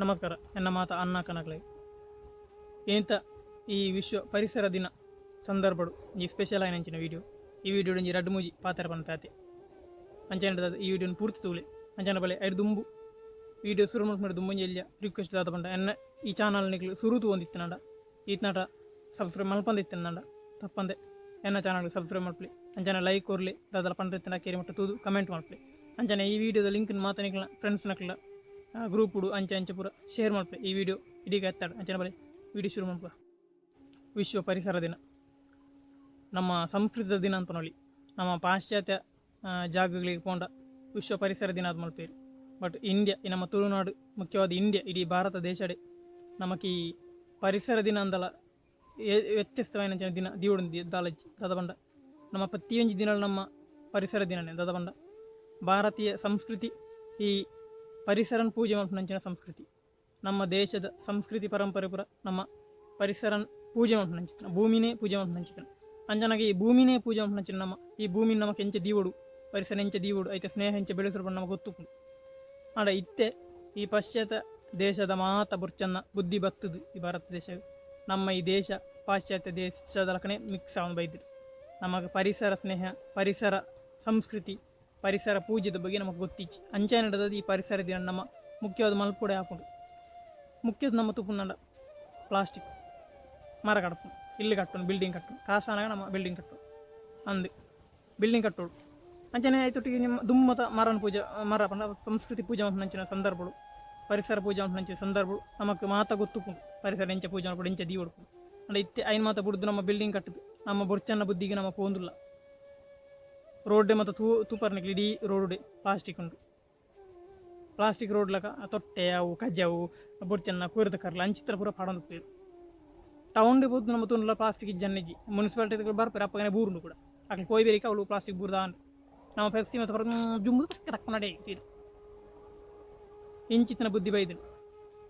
ನಮಸ್ಕಾರ. ನನ್ನ ಮಾತ ಅನ್ನ ಕನಕಲೆ ಎಂತ ಈ ವಿಶ್ವ ಪರಿಸರ ದಿನ ಸಂದರ್ಭಡು ಈ ಸ್ಪೆಷಲ್ ಆಯ್ನಂಚಿನ ವೀಡಿಯೋ. ಈ ವಿಡಿಯೋ ಒಂಜಿ ರಡ್ಡು ಮೂಜಿ ಪಾತ್ರ ಪನ್ ಪ್ಯಾತೆ ಅಂಚನೆ ಈ ವಿಡಿಯೋನ ಪೂರ್ತಿ ತೂಲೆ ಅಂಚನ ಬಲೆ ಐದು ದುಂಬು ವಿಡಿಯೋ ಶುರು ಮಾಡಿ ದುಂಬಂಜಿ ಎಲ್ಲಿಯ ರಿಕ್ವೆಸ್ಟ್ ಆದ ಪಂಡ ಎನ್ನ ಈ ಚಾನಲ್ ನಿಗ್ಲು ಶುರು ತಗೊಂಡಿತ್ತನಂಡ ಈತನಾಟ ಸಬ್ಸ್ಕ್ರೈಬ್ ಮಲ್ಪಂದಿತ್ತನಂಡ ತಪ್ಪಂದೆ ಎನ್ನ ಚಾನಲ್ಗೆ ಸಬ್ಸ್ಕ್ರೈಬ್ ಮಾಡ್ಲಿ ಅಂಚನೆ ಲೈಕ್ ಕೊರ್ಲಿ ದಾದಲ ಪಂಡ ಕೇರಿ ಮಟ್ಟ ತೂದು ಕಮೆಂಟ್ ಮಾಡ್ಲಿ ಅಂಚನೆ ಈ ವಿಡಿಯೋದ ಲಿಂಕ್ ಮಾತನಿಕ್ಲ ಫ್ರೆಂಡ್ಸ್ ನಕ್ಲ ಗ್ರೂಪ್ ಉಡು ಅಂಚೆ ಅಂಚೆ ಪೂರ ಶೇರ್ ಮಾಡ್ಲಿ ಈ ವಿಡಿಯೋ ಇಡೀಗ ಎತ್ತಾಡ ಅಂಚನೆ ಬರೀ ವಿಡಿಯೋ ಶುರು ಮಾಡ್ಪ. ವಿಶ್ವ ಪರಿಸರ ದಿನ ನಮ್ಮ ಸಂಸ್ಕೃತದ ದಿನ ಅಂತ ನೋಡಿ ನಮ್ಮ ಪಾಶ್ಚಾತ್ಯ ಜಾಗಗಳಿಗೆ ಪೋಂಡ ವಿಶ್ವ ಪರಿಸರ ದಿನ ಅದು ಮಲ್ಪೇರು. ಬಟ್ ಇಂಡಿಯಾ ಈ ನಮ್ಮ ತುಳುನಾಡು ಮುಖ್ಯವಾದ ಇಂಡಿಯಾ ಇಡೀ ಭಾರತ ದೇಶಡೆ ನಮಗೆ ಈ ಪರಿಸರ ದಿನ ಅಂದಲ್ಲ ವ್ಯತ್ಯಸ್ತವಾದ ದಿನ ದೀವಡು ದಾಲಜ್ಜಿ ದದಬಂಡ ನಮ್ಮ ಪ್ರತಿಯೊಂದು ದಿನ ನಮ್ಮ ಪರಿಸರ ದಿನನೇ ದದಬಂಡ ಭಾರತೀಯ ಸಂಸ್ಕೃತಿ ಈ ಪರಿಸರನ ಪೂಜೆ ಮಾಡ್ಕೊಂಡಂಚಿನ ಸಂಸ್ಕೃತಿ ನಮ್ಮ ದೇಶದ ಸಂಸ್ಕೃತಿ ಪರಂಪರೆ ಪುರ ನಮ್ಮ ಪರಿಸರನ ಪೂಜೆ ಮಾಡ್ಕೊಂಡಂಚಿನ ಭೂಮಿನೇ ಪೂಜೆ ಮಾಡ್ಕೊಂಡಂಚಿನ ಅಂಜನಾಗೆ ಈ ಭೂಮಿನೇ ಪೂಜೆ ಮಾಡ್ಕೊಂಡಂಚಿನ ನಮ್ಮ ಈ ಭೂಮಿನ ನಮಗೆ ಎಂಚೆ ದೀವಡು ಪರಿಸರ ಎಂಚೆ ದೀವಡು ಐತೆ ಸ್ನೇಹ ಎಂಚೆ ಬೆಳೆಸರು ನಮಗೆ ಗೊತ್ತು ಆಡ ಇತ್ತೆ ಈ ಪಾಶ್ಚಾತ್ಯ ದೇಶದ ಮಾತ ಬುರ್ಚನ್ನ ಬುದ್ಧಿ ಬತ್ತದು ಈ ಭಾರತ ದೇಶ ನಮ್ಮ ಈ ದೇಶ ಪಾಶ್ಚಾತ್ಯ ದೇಶದ ಲಕನೆ ಮಿಕ್ಸ್ ಅವನು ಬೈದ್ರು ನಮಗೆ ಪರಿಸರ ಸ್ನೇಹ ಪರಿಸರ ಸಂಸ್ಕೃತಿ ಪರಿಸರ ಪೂಜೆದ ಬಗ್ಗೆ ನಮಗೆ ಗೊತ್ತಿಚ್ಚಿ ಅಂಚೆ ನಡೆದ ಈ ಪರಿಸರ ದಿನ ನಮ್ಮ ಮುಖ್ಯವಾದ ಮಲ್ಪುಡೆ ಹಾಕೊಂಡು ಮುಖ್ಯದ ನಮ್ಮ ತುಪ್ಪುನಂಡ ಪ್ಲಾಸ್ಟಿಕ್ ಮರ ಕಟ್ಪು ಇಲ್ಲಿ ಕಟ್ಟೋಣ ಬಿಲ್ಡಿಂಗ್ ಕಟ್ಟೋಣ ಕಾಸಾನಾಗ ನಮ್ಮ ಬಿಲ್ಡಿಂಗ್ ಕಟ್ಟೋಣ ಅಂದು ಬಿಲ್ಡಿಂಗ್ ಕಟ್ಟೋಡು ಅಂಚನೆ ಆಯ್ತೊಟ್ಟಿಗೆ ನಿಮ್ಮ ದುಮ್ಮತ ಮರನ ಪೂಜೆ ಮರ ಪಂಡ ಸಂಸ್ಕೃತಿ ಪೂಜೆ ನಂಚಿನ ಸಂದರ್ಭಗಳು ಪರಿಸರ ಪೂಜೆ ನಂಚಿನ ಸಂದರ್ಭಗಳು ನಮಗೆ ಮಾತ ಗೊತ್ತುಕೊಂಡು ಪರಿಸರ ಎಂಚೆ ಪೂಜೆ ಮಾಡ್ಕೊಂಡು ಎಂಚೆ ದೀ ಹೊಡ್ಕೊಂಡು ಅಂದ್ರೆ ಇತ್ತೆ ಐನ್ ಮಾತ ಬಿಡ್ದು ನಮ್ಮ ಬಿಲ್ಡಿಂಗ್ ಕಟ್ಟದು ನಮ್ಮ ಬುರ್ಚನ್ನ ಬುದ್ಧಿಗೆ ನಮ್ಮ ಪೋಂದಿಲ್ಲ ರೋಡ್ಡೆ ಮತ್ತು ತೂಪರ್ನಿಗೆ ಇಡೀ ರೋಡ್ ಪ್ಲಾಸ್ಟಿಕ್ ಉಂಟು ಪ್ಲಾಸ್ಟಿಕ್ ರೋಡ್ಲಕ ತೊಟ್ಟೆ ಅವು ಕಜ್ಜಾವು ಬುರ್ಚನ್ನ ಕೂರಿದ ಕರ್ಲ ಅಂಚಿತ್ರ ಪೂರ ಪಾಡೋದು ಟೌನ್ಗೆ ಹೋದ್ ನಮ್ಮ ತುಂಡ್ಲ ಪ್ಲಾಸ್ಟಿಕ್ ಜನ್ನೆಜ್ಜಿ ಮುನ್ಸಿಪಾಲಿಟಿ ಬರ್ತಾರೆ ಅಪ್ಪಗನೆ ಬೂರುಂಡು ಕೂಡ ಅಕ್ಲಿ ಪೋಯ್ ಬೇರಿಕ ಅವಳು ಪ್ಲಾಸ್ಟಿಕ್ ಬೂರ್ದ ನಮ್ಮ ಪೆಪ್ಸಿ ಮತ್ತು ಹೊರ ಜುಂಬು ತಕ್ಕ ನಡೆ ಇಂಚಿತ್ತಿನ ಬುದ್ಧಿ ಬೈದನು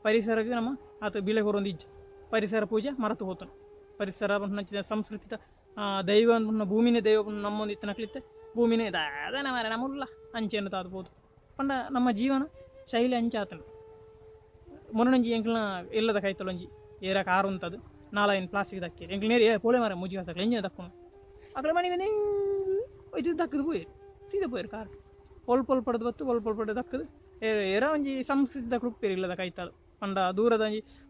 ಪರಿಸರಕ್ಕೆ ನಮ್ಮ ಆತ ಬಿಳೆ ಹೊರೊಂದು ಇಜ್ಜ ಪರಿಸರ ಪೂಜೆ ಮರೆತು ಹೋತನು ಪರಿಸರ ನಂಚಿದ ಸಂಸ್ಕೃತಿ ದೈವ ಭೂಮಿನೇ ದೈವ ನಮ್ಮೊಂದು ಇತ್ತನಕ್ಲಿತ್ತೆ ಭೂಮಿನೇ ಅದೇನ ಮಾರ ನಮ್ಮಲ್ಲ ಅಂಚೆಯನ್ನು ತಾದ್ಬೋದು ಪಂಡ ನಮ್ಮ ಜೀವನ ಶೈಲಿ ಅಂಚೆ ಆತನು ಮೊನ್ನೊಂಜಿ ಎಂಕ್ಲನ ಎಲ್ಲದ ಕೈತಲೊಂಜಿ ಏರ ಕಾರು ಅಂತದು ನಾಲ್ಕು ಪ್ಲಾಸ್ಟಿಕ್ ದಕ್ಕಿ ಎಂಕ್ಲ ನೇರಿ ಪೋಳೆ ಮಾರ ಮುಜಿ ಹಾಕಲಿ ಎಂಜಿನ ದಕ್ಕನು ಅಕಡೆ ಮನೆಗೆ ಇದು ದಕ್ಕದು ಪೋಯರು ಸೀದಾ ಪೋಯರು ಕಾರು ಒಲ್ಪ ಪಡೆದು ಬತ್ತು ಒಲ್ಪ ಪಡೆದು ದಕ್ಕದು ಏರ ಒಂಜಿ ಸಂಸ್ಕೃತಿದ ಕೃಪ್ಪೇರು ಇಲ್ಲದ ಕೈತಾಳು ಪಂಡ ದೂರದ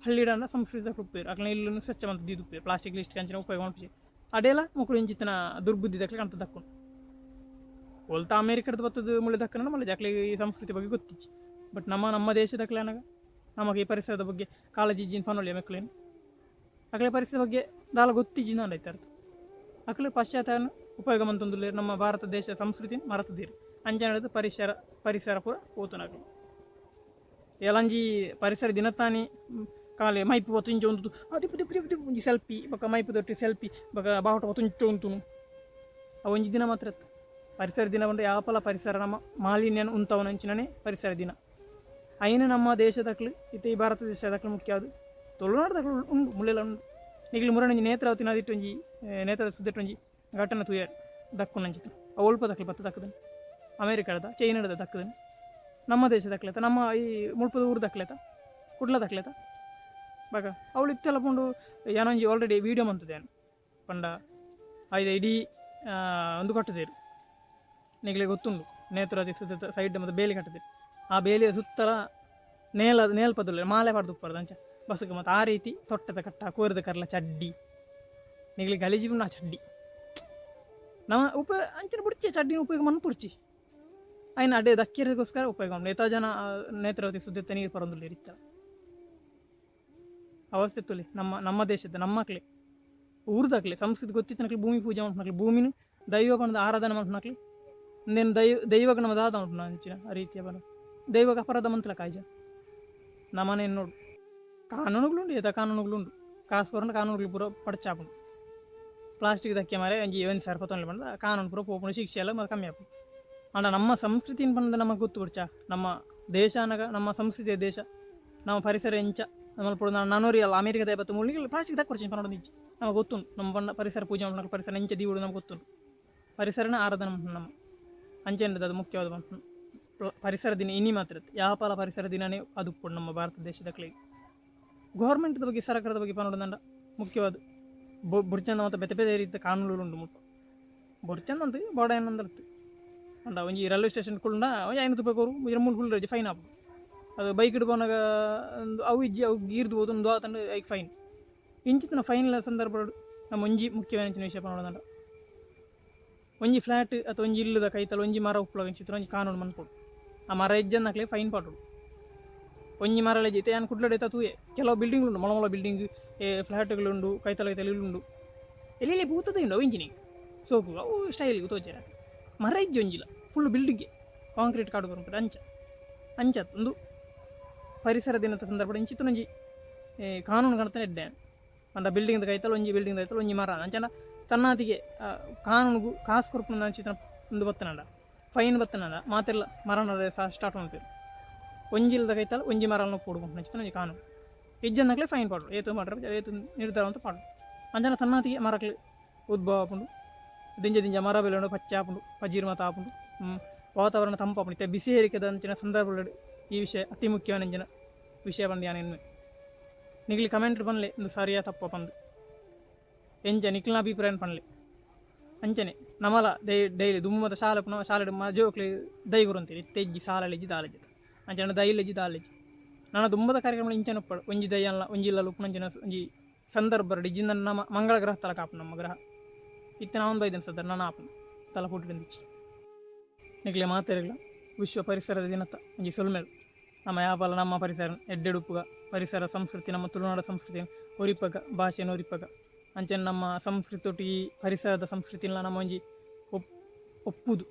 ಹಳ್ಳಿಡನ್ನ ಸಂಸ್ಕೃತಿದ ಕೃಪ್ಪೇರು ಅಕ್ಲ ಇಲ್ಲೂ ಸ್ವಚ್ಛ ಮಂತ ದಿದುಪ್ಪೇರು ಪ್ಲಾಸ್ಟಿಕ್ ಲಿಸ್ಟ್ ಕಂಚಿನ ಉಪಯೋಗ ಮಾಡ್ಸಿ ಅಡೆಲ್ಲ ಮುಕ್ಕಳು ಇಂಚಿತ್ತಿನ ದುರ್ಬುದ್ಧಿ ದಕ್ಕಲಿ ಅಂತ ದಕ್ಕನು ಒಲ್ತ ಅಮೇರಿಕದ ಬತ್ತದ ಮುಳೆ ದಕ್ಕನ ಮಳೆ ಜಾಕ್ಲಿ ಈ ಸಂಸ್ಕೃತಿ ಬಗ್ಗೆ ಗೊತ್ತಿಚ್ಚಿ ಬಟ್ ನಮ್ಮ ದೇಶದಕ್ಲೆ ಅನಾಗ ನಮಗೆ ಈ ಪರಿಸರದ ಬಗ್ಗೆ ಕಾಳಜಿಜ್ಜಿನ ಫನೊಳ್ಳಿ ಮಕ್ಕಳೇನು ಅಕಲೆ ಪರಿಸರದ ಬಗ್ಗೆ ದಾಲ ಗೊತ್ತಿಜ್ಜಿನ ಅಂಡೈತೆ ಅರ್ಥ ಅಕಲೆ ಪಾಶ್ಚಾತ್ಯ ಉಪಯೋಗ ಮಂತೊಂದು ನಮ್ಮ ಭಾರತ ದೇಶ ಸಂಸ್ಕೃತಿ ಮರತದೀರು ಅಂಜೆ ನಡೆದು ಪರಿಸರ ಪೂರ ಓತುನಾಗಲಿ ಎಲ್ಲಂಜಿ ಪರಿಸರ ದಿನತಾನಿ ಕಾಲೆ ಮೈಪು ಹೊತ್ತುಂಚು ಒಂದು ಒಂಜಿ ಸೆಲ್ಫಿ ಬೊಕ್ಕ ಮೈಪು ತೊಟ್ಟಿ ಸೆಲ್ಫಿ ಬೊಕ್ಕ ಬಾವುಟ ಹೊತ್ತುಂಚು ಉಂತುನು ಒಂಜಿ ದಿನ ಮಾತ್ರ ಪರಿಸರ ದಿನ ಬಂದರೆ ಯಾಪಲ ಪರಿಸರ ನಮ್ಮ ಮಾಲಿನ್ಯನ ಉಂತವನಂಚಿನೇ ಪರಿಸರ ದಿನ ಐನು ನಮ್ಮ ದೇಶದಕ್ಲು ಇತ್ತೆ ಈ ಭಾರತ ದೇಶದಕ್ಲು ಮುಖ್ಯ ಅದು ತುಳುನಾಡದಕ್ಲು ಉಂಡು ಮುಳ್ಳೆಲ್ಲ ಉಂಡು ಈಗಲೂ ಮುರಣಂಜಿ ನೇತ್ರಾವತಿ ನದಿಟ್ಟೊಂಜಿ ನೇತ್ರದ ಸುದ್ದಿಟ್ಟೊಂಜಿ ಘಟನೆ ತುಯ್ಯಾರು ದಕ್ಕುನಂಚಿತ ಅವು ಒಲ್ಪ ದಕ್ಲಿ ಬತ್ತ ದಕ್ಕದನು ಅಮೇರಿಕಾದ ಚೈನಾದ ದಕ್ಕದನು ನಮ್ಮ ದೇಶದಕ್ಲೇತ ನಮ್ಮ ಈ ಮುಳ್ಪದ ಊರು ದಕ್ಲೇತ ಕುಡ್ಲ ದಕ್ಲೇತ ಬಾಗ ಅವಳು ಇತ್ತೆಲ್ಲ ಪುಂಡು ಏನೊಂಜಿ ಆಲ್ರೆಡಿ ವೀಡಿಯೋ ಮಂತದೇನು ಪಂಡ ಐದು ಇಡೀ ಒಂದು ಕಟ್ಟದೇರು ನಿಗಲಿಗೆ ಗೊತ್ತುಂಡು ನೇತ್ರಾವತಿ ಸುತ್ತ ಸೈಡ್ ಮತ್ತು ಬೇಲಿ ಕಟ್ಟದೇರು ಆ ಬೇಲಿಯ ಸುತ್ತಲ ನೇಲ್ಪದಲ್ಲ ಮಾಲೆ ಪಡೆದು ಉಪ್ಪರ್ದು ಅಂಚ ಬಸ್ಗೆ ಮತ್ತು ಆ ರೀತಿ ತೊಟ್ಟದ ಕಟ್ಟ ಕೋರಿದ ಕರ್ಲ ಚಡ್ಡಿ ನಿಗಲಿಗೆ ಗಲೀಜಿ ಉಂಡು ಆ ಚಡ್ಡಿ ನಮ್ಮ ಅಂಚಿನ ಪುಡ್ಚಿ ಚಡ್ಡಿನ ಉಪಯೋಗ ಮಣ್ಣು ಪುಡ್ಚಿ ಐನ ಅಡ್ಡೆ ದಕ್ಕಿರೋದಕ್ಕೋಸ್ಕರ ಉಪಯೋಗ ಉಂಟು ಎತ್ತ ಜನ ನೇತ್ರಾವತಿ ಸುತ್ತ ನೀರು ಪರೊಂದುಲ್ಲ ಇತ್ತ ಅವಸ್ಥೆ ತುಲಿ ನಮ್ಮ ದೇಶದ ನಮ್ಮ ಮಕ್ಳಿ ಊರ್ದಾಕ್ಲಿ ಸಂಸ್ಕೃತಿ ಗೊತ್ತಿತ್ತನಕ್ಲಿ ಭೂಮಿ ಪೂಜೆ ಮಾಡ್ನಕ್ಲಿ ಭೂಮಿನ ದೈವ ಬಂದ ಆರಾಧನೆ ಮಾಡ್ನಕ್ಲಿ ನೇನು ದೈವಗ ನಮ್ಮ ದಾದ ಉಂಟು ಅಂಚಿನ ಆ ರೀತಿಯ ಬರ ದೈವಗ ಅಪರಾಧ ಮಂತ್ರ ಕಾಯ್ಜ ನಮ್ಮನೇನು ನೋಡು ಕಾನೂನುಗಳುಂಡು ಎದ ಕಾನೂನುಗಳುಂಡು ಕಾಸು ಬರೋಣ ಕಾನೂನುಗಳು ಪೂರ ಪಡ್ಚಾಪುಂಡು ಪ್ಲಾಸ್ಟಿಕ್ ದಕ್ಕೆ ಮಾರೆ ಒಂಜಿ ಒಂದು ಸಾವಿರ ಪತ್ತೊಂದು ಬಂದ ಕಾನೂನು ಪೂರ ಪೋಪುಂಡು ಶಿಕ್ಷೆ ಎಲ್ಲ ಕಮ್ಮಿ ಆಪು ಅಂಡ ನಮ್ಮ ಸಂಸ್ಕೃತಿನ ಬಂದ ನಮಗೆ ಗೊತ್ತು ಬಿಡ್ಚ ನಮ್ಮ ದೇಶ ಅನ್ನಗ ನಮ್ಮ ಸಂಸ್ಕೃತಿಯ ದೇಶ ನಮ್ಮ ಪರಿಸರ ಎಂಚ ನಮ್ಮಲ್ಲಿ ಪುಡ ನಾನೂರಿ ಅಲ್ಲ ಅಮೇರಿಕದ ಬತ್ತು ಮುಳ್ಳಿಗೆ ಪ್ಲಾಸ್ಟಿಕ್ ದಕ್ಕೊಡ್ಚಿ ಪನ್ನೋದು ನಿಜ ನಮಗೆ ಗೊತ್ತುಂಟು ನಮ್ಮ ಬಣ್ಣ ಪರಿಸರ ಪೂಜೆ ಮಾಡ್ಕೊಂಡು ಪರಿಸರ ಎಂಚ ದೀವುಡು ನಮ್ಗೆ ಗೊತ್ತುಂಟು ಪರಿಸರನ ಆರಾಧನೆ ನಮ್ಮ ಅಂಚೆಂದು ಅದು ಮುಖ್ಯವಾದ ಪರಿಸರ ದಿನ ಇನ್ನಿ ಮಾತ್ರ ಯಾಪಲ ಪರಿಸರ ದಿನನೇ ಅದು ನಮ್ಮ ಭಾರತ ದೇಶದ ಕ್ಲೈಮ್ ಗೌರ್ಮೆಂಟ್ದ ಬಗ್ಗೆ ಸರ್ಕಾರದ ಬಗ್ಗೆ ಪನೋಡಂಡ ಮುಖ್ಯವಾದ ಬುರ್ಚಂದ ಮತ್ತು ಬೆತೆ ಬೆತೆ ರೀತಿಯ ಕಾನೂನುಗಳು ಉಂಟು ಮುಟ್ಟು ಬೊರ್ಚಂದ ಅಂತ ಬೋಡ ಏನಂದರ್ತು ಅಂಡ ಒಂಜಿ ರೈಲ್ವೆ ಸ್ಟೇಷನ್ ಕುಳ್ಳ ಒಂಜಿ 500 ರೂಪಾಯಿ ಕೊರು 2-3 ಕುಳ್ಳ ಫೈನ್ ಹಾಕು ಅದು ಬೈಕ್ ಇಡ್ಬೋನಾಗ ಒಂದು ಅವು ಇಜ್ಜಿ ಅವು ಗೀರ್ದು ಹೋದು ಒಂದು ಆತಂಡು ಐಕ್ ಫೈನ್ ಇಂಚಿನ ಫೈನ್ಲ ಸಂದರ್ಭ ನಮ್ಮ ಒಂಜಿ ಮುಖ್ಯವಾದ ವಿಷಯ ಪನೋಡಂಡ ಒಂಜಿ ಫ್ಲ್ಯಾಟ್ ಅಥವಾ ಒಂಜಿ ಇಲ್ಲದ ಕೈತಲ್ಲ ಒಂಜಿ ಮರ ಉಪ್ಪಳ ಚಿತ್ರ ಒಂಜಿ ಕಾನೂನು ಮನ್ಪೋಡು ಆ ಮರ ಇಜ್ಜನ್ನಕ್ಲೆ ಫೈನ್ ಪಾಟೋಡು ಒಂಜಿ ಮರಳ ಜೈತೆ ಏನು ಕುಡ್ಲಡೈತ ತೂಯೆ ಕೆಲವು ಬಿಲ್ಡಿಂಗ್ ಉಂಡು ಮೊಳ ಬಿಲ್ಡಿಂಗ್ ಫ್ಲ್ಯಾಟ್ಗಳುಂಡು ಕೈತಲ ಇಲ್ಲುಂಡು ಎಲ್ಲಿ ಪೂತದ ಉಂಡು ಅವು ಇಂಜಿನಿಗೆ ಸೋಪು ಅವು ಸ್ಟೈಲ್ಗೆ ತೋಚಾರ ಮರ ಇಜ್ಜಿ ಒಂಜಿಲ್ಲ ಫುಲ್ ಬಿಲ್ಡಿಂಗ್ಗೆ ಕಾಂಕ್ರೀಟ್ ಕಾಡು ಬರುತ್ತದೆ ಅಂಚ ಒಂದು ಪರಿಸರ ದಿನದ ಸಂದರ್ಭ ಇಂಚಿತ್ತೊಂಜಿ ಕಾನೂನು ಕಾಣ್ತಾನೆ ಎಡ್ಡೆ ಅಂಡ ಬಿಲ್ಡಿಂಗ್ದ ಕೈತಲ್ಲ ಒಂಜಿ ಮರ ಅಂಚನ ತನ್ನಾತಿಗೆ ಕಾನೂನುಗು ಕಾಸು ಕೊರ್ಪು ಅಂಚಿತ ಒಂದು ಬತ್ತನಂಡ ಫೈನ್ ಬತ್ತನಂಡ ಮಾತೆಲ್ಲ ಮರನ ಸ್ಟಾರ್ಟ್ ಮಾಡ್ತೀವಿ ಒಂಜಿಲ್ದ ಕೈತಲ್ಲ ಒಂಜಿ ಮರನ್ನು ಕೊಡ್ಕೊಂಡು ಅಂಚಿತ ಒಂಜಿ ಕಾನೂನು ಇಜ್ಜನ್ನಕ್ಲೆ ಫೈನ್ ಪಾಡು ಏತು ಮಾಡ್ರೆ ಏತು ನಿರ್ಧಾರ ಅಂತ ಪಾಡು ಅಂಚನ ತನ್ನಾತಿಗೆ ಮರಕ್ಲೆ ಉದ್ಭವ ಆಪುಂಡು ದಿಂಜ ಮರ ಬೆಲೆಂಡು ಪಚ್ಚೆ ಆಪುಂಡು ಪಜೀರ್ ಮಾತ ಆಪುಂಡು ವಾತಾವರಣ ತಂಪಾಪುಂಡು ಇತ್ತೆ ಬಿಸಿ ಏರಿಕೆದ ಅಂಚಿನ ಸಂದರ್ಭಗಳು ಈ ವಿಷಯ ಅತಿ ಮುಖ್ಯವಾದ ಅಂಚಿನ ವಿಷಯ ಬಂದು ಯಾನೇನು ನಿಗ್ಲಿ ಕಮೆಂಟ್ರಿ ಬನ್ನಲೆ ಒಂದು ಸರಿಯಾ ತಪ್ಪ ಬಂದು ಎಂಚ ನಿಕ್ಲಿನ ಅಭಿಪ್ರಾಯ ಪನ್ಲೆ ಅಂಚನೆ ನಮಲ ಡೈಲಿ ದುಮ್ಮದ ಶಾಲೆ ಜೋಕ್ಲಿ ದೈಗುರು ಅಂತೀರಿ ತೆಜ್ಜಿ ಸಾಲಲೆಜ್ಜಿ ದಾಲೆಜ್ಜಿ ಅಂಚನ ದೈಲೆಜ್ಜಿ ದಾಲೆಜ್ಜಿ ನಾನು ದುಮ್ಮದ ಕಾರ್ಯಕ್ರಮ ಇಂಚನ ಉಪ್ಪಡು ಒಂಜಿ ದೈಯಲ್ಲ ಒಂಜಿಲ್ಲ ಉಪ್ಪುನಂಚಿನ ಒಂಜಿ ಸಂದರ್ಭ ಇಜ್ಜಿಂದ ನಮ್ಮ ಮಂಗಳ ಗ್ರಹ ತಲ ಕಾಪು ನಮ್ಮ ಗ್ರಹ ಇತ್ತೆ ನಾನು ಬೈದೇನು ಸದ ನಾನು ಆಪು ತಲ ಹುಟ್ಟಿಂದಿಚ್ಚಿ ನಿಕ್ಲೆ ಮಾತಾಡಿಲ್ಲ ವಿಶ್ವ ಪರಿಸರದ ದಿನತ್ತ ಒಂಜಿ ಸೊಲ್ಮೇಲು ನಮ್ಮ ಯಾಪಲ ನಮ್ಮ ಪರಿಸರ ಎಡ್ಡೆಡುಪ್ಪುಗ ಪರಿಸರ ಸಂಸ್ಕೃತಿ ನಮ್ಮ ತುಳುನಾಡ ಸಂಸ್ಕೃತಿ ಒರಿಪಗ ಭಾಷೆನ ಒರಿಪಗ ಅಂಚನೆ ನಮ್ಮ ಸಂಸ್ಕೃತಿ ಒಟ್ಟು ಈ ಪರಿಸರದ ಸಂಸ್ಕೃತಿನ ನಮ್ಮ ಒಂಜಿ ಒಪ್ಪುದು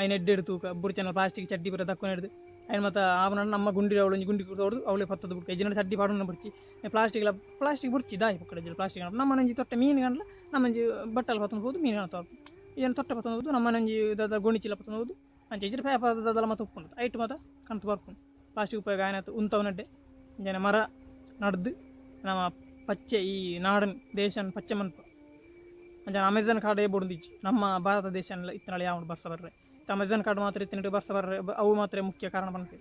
ಐನ ಎಡ್ಡೆಡು ತೂಕ ಬುರ್ಚನ ಪ್ಲಾಸ್ಟಿಕ್ ಚಡ್ಡಿ ಬರ ತಕ್ಕೊಂಡು ಹಿಡಿದು ಐನು ಮತ್ತು ಆವನ ನಮ್ಮ ಗುಂಡಿ ಅವಳು ಒಂಜಿ ಗುಂಡಿ ಹೊಡೆದು ಅವಳೆ ಪತ್ತದ ಬುಡ್ಕ ಇಜ್ಜಿನ ಚಡ್ಡಿ ಪಾಡೋಣ ಬುರ್ಚಿ ಪ್ಲಾಸ್ಟಿಕ್ ಬುರ್ಚಿ ದಾಯಿ ಪಕ್ಕಡ ಪ್ಲಾಸ್ಟಿಕ್ ನಮ್ಮ ನಂಜಿ ತೊಟ್ಟ ಮೀನು ಗಂಡ್ಲ ನಮ್ಮಂಜಿ ಬಟ್ಟಲು ಪತ್ತೊಂದು ಹೋದು ಮೀನು ಕಾಣ್ತಾ ಏನು ತೊಟ್ಟ ಪತ್ತೊಂದು ಹೋದು ನಮ್ಮ ನಂಜಿ ದದ ಗೋಣಿಚಿಲ್ಲ ಪತ್ತೊಂದು ಹೋದು ಅಂಚೆ ಇಜ್ಜಿನ ಪೇಪರ್ದಲ್ಲ ಮತ್ತೆ ಉಪ್ಪುಂಡು ಐಟು ಮತ್ತು ಕಂತು ಬರ್ಕೊಂಡು ಪ್ಲಾಸ್ಟಿಕ್ ಉಪಯೋಗ ಆಯ್ತು ಉಂತವನಡ್ಡೆ ಜನ ಮರ ನಡ್ದು ನಮ್ಮ ಪಚ್ಚೆ ಈ ನಾಡನ್ ದೇಶನ ಪಚ್ಚೆ ಮನ್ಪ ಅಂಚನೆ ಅಮೆಝಾನ್ ಕಾಡು ಬೋಡಿಜ್ಜಿ ನಮ್ಮ ಭಾರತ ದೇಶ ಇತ್ತನಾಳೆ ಯಾವ ಬಸ್ಸ ಬರ್ರೆ ಅಮೆಝಾನ್ ಕಾಡು ಮಾತ್ರ ಇತ್ತಿನ ಬಸ್ಸ ಬರ್ರೆ ಅವು ಮಾತ್ರ ಮುಖ್ಯ ಕಾರಣ ಬಂದ್ವಿ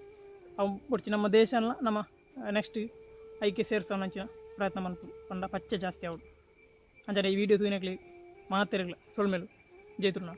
ಅವು ಬಿಡ್ಚಿ ನಮ್ಮ ದೇಶನ ನಮ್ಮ ನೆಕ್ಸ್ಟ್ ಐಕೆ ಸೇರ್ಸೋಣ ಅಂಚಿನ ಪ್ರಯತ್ನ ಮನ್ಪು ಪಂಡ ಪಚ್ಚೆ ಜಾಸ್ತಿ ಅವಳು ಅಂಚನೆ ಈ ವಿಡಿಯೋ ತೂನಕ್ಲಿ ಮಾತಿರಲಿಲ್ಲ ಸೊಳ್ಮೇಲು ಜೈತುರ್ನ